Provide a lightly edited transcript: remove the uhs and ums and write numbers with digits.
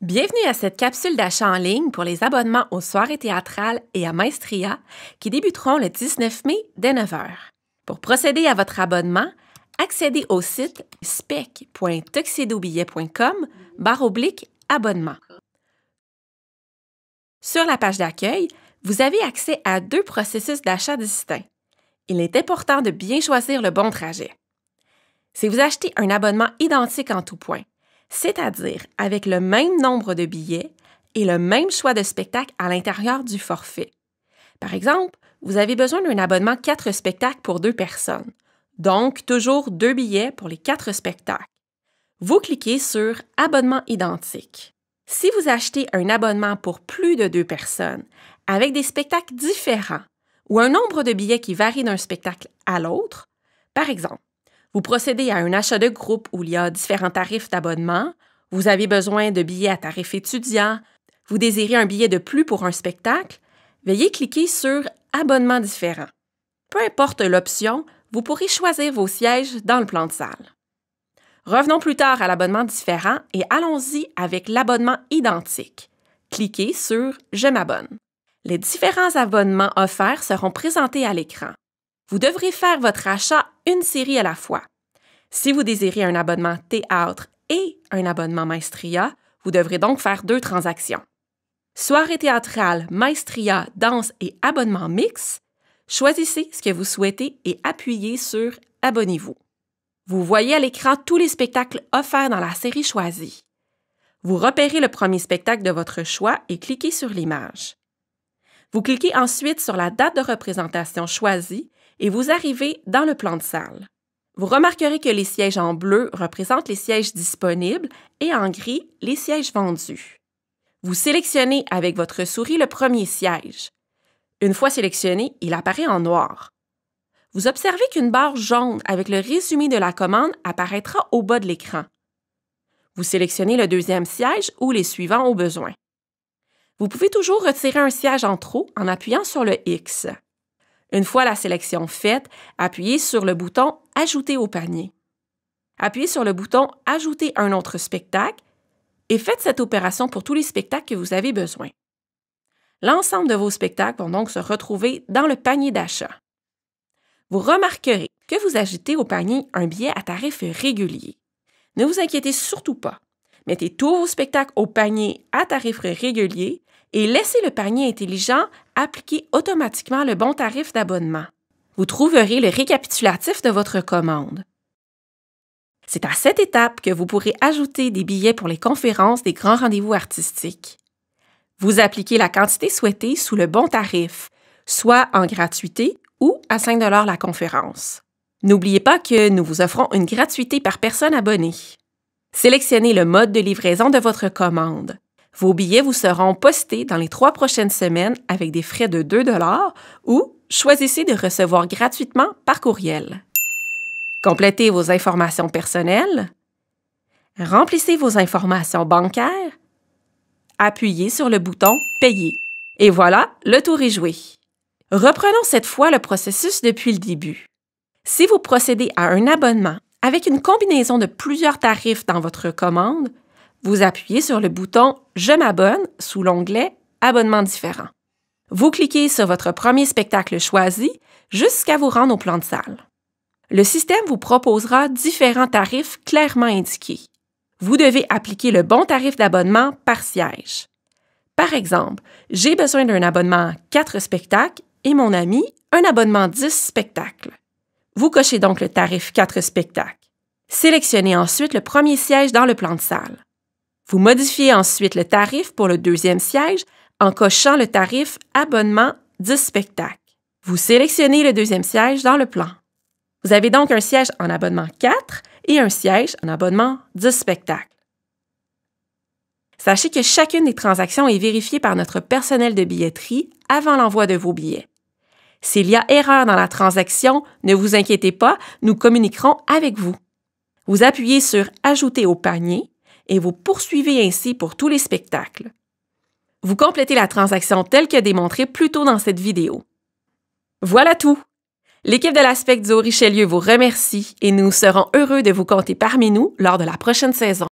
Bienvenue à cette capsule d'achat en ligne pour les abonnements aux soirées théâtrales et à Maestria qui débuteront le 19 mai dès 9 h. Pour procéder à votre abonnement, accédez au site spec.tuxedobillet.com/abonnement. Sur la page d'accueil, vous avez accès à 2 processus d'achat distincts. Il est important de bien choisir le bon trajet. Si vous achetez un abonnement identique en tout point, c'est-à-dire avec le même nombre de billets et le même choix de spectacles à l'intérieur du forfait. Par exemple, vous avez besoin d'un abonnement 4 spectacles pour 2 personnes, donc toujours 2 billets pour les 4 spectacles. Vous cliquez sur « Abonnement identique ». Si vous achetez un abonnement pour plus de 2 personnes, avec des spectacles différents ou un nombre de billets qui varie d'un spectacle à l'autre, par exemple, vous procédez à un achat de groupe où il y a différents tarifs d'abonnement, vous avez besoin de billets à tarif étudiant, vous désirez un billet de plus pour un spectacle, veuillez cliquer sur « Abonnement différent ». Peu importe l'option, vous pourrez choisir vos sièges dans le plan de salle. Revenons plus tard à l'abonnement différent et allons-y avec l'abonnement identique. Cliquez sur « Je m'abonne ». Les différents abonnements offerts seront présentés à l'écran. Vous devrez faire votre achat une série à la fois. Si vous désirez un abonnement théâtre et un abonnement Maestria, vous devrez donc faire 2 transactions. Soirée théâtrale, Maestria, danse et abonnement mix, choisissez ce que vous souhaitez et appuyez sur « Abonnez-vous ». Vous voyez à l'écran tous les spectacles offerts dans la série choisie. Vous repérez le premier spectacle de votre choix et cliquez sur l'image. Vous cliquez ensuite sur la date de représentation choisie et vous arrivez dans le plan de salle. Vous remarquerez que les sièges en bleu représentent les sièges disponibles et en gris, les sièges vendus. Vous sélectionnez avec votre souris le premier siège. Une fois sélectionné, il apparaît en noir. Vous observez qu'une barre jaune avec le résumé de la commande apparaîtra au bas de l'écran. Vous sélectionnez le deuxième siège ou les suivants au besoin. Vous pouvez toujours retirer un siège en trop en appuyant sur le X. Une fois la sélection faite, appuyez sur le bouton « Ajouter au panier ». Appuyez sur le bouton « Ajouter un autre spectacle » et faites cette opération pour tous les spectacles que vous avez besoin. L'ensemble de vos spectacles vont donc se retrouver dans le panier d'achat. Vous remarquerez que vous ajoutez au panier un billet à tarif régulier. Ne vous inquiétez surtout pas. Mettez tous vos spectacles au panier à tarif régulier et laissez le panier intelligent appliquer automatiquement le bon tarif d'abonnement. Vous trouverez le récapitulatif de votre commande. C'est à cette étape que vous pourrez ajouter des billets pour les conférences des grands rendez-vous artistiques. Vous appliquez la quantité souhaitée sous le bon tarif, soit en gratuité ou à 5 $ la conférence. N'oubliez pas que nous vous offrons une gratuité par personne abonnée. Sélectionnez le mode de livraison de votre commande. Vos billets vous seront postés dans les 3 prochaines semaines avec des frais de 2 $ ou choisissez de recevoir gratuitement par courriel. Complétez vos informations personnelles. Remplissez vos informations bancaires. Appuyez sur le bouton « Payer ». Et voilà, le tour est joué. Reprenons cette fois le processus depuis le début. Si vous procédez à un abonnement avec une combinaison de plusieurs tarifs dans votre commande, vous appuyez sur le bouton « Je m'abonne » sous l'onglet « Abonnement différent ». Vous cliquez sur votre premier spectacle choisi jusqu'à vous rendre au plan de salle. Le système vous proposera différents tarifs clairement indiqués. Vous devez appliquer le bon tarif d'abonnement par siège. Par exemple, j'ai besoin d'un abonnement 4 spectacles et mon ami un abonnement 10 spectacles. Vous cochez donc le tarif 4 spectacles. Sélectionnez ensuite le premier siège dans le plan de salle. Vous modifiez ensuite le tarif pour le deuxième siège en cochant le tarif « Abonnement 10 spectacles ». Vous sélectionnez le deuxième siège dans le plan. Vous avez donc un siège en abonnement 4 et un siège en abonnement 10 spectacles. Sachez que chacune des transactions est vérifiée par notre personnel de billetterie avant l'envoi de vos billets. S'il y a erreur dans la transaction, ne vous inquiétez pas, nous communiquerons avec vous. Vous appuyez sur « Ajouter au panier » et vous poursuivez ainsi pour tous les spectacles. Vous complétez la transaction telle que démontrée plus tôt dans cette vidéo. Voilà tout! L'équipe de la SPEC du Haut-Richelieu vous remercie et nous serons heureux de vous compter parmi nous lors de la prochaine saison.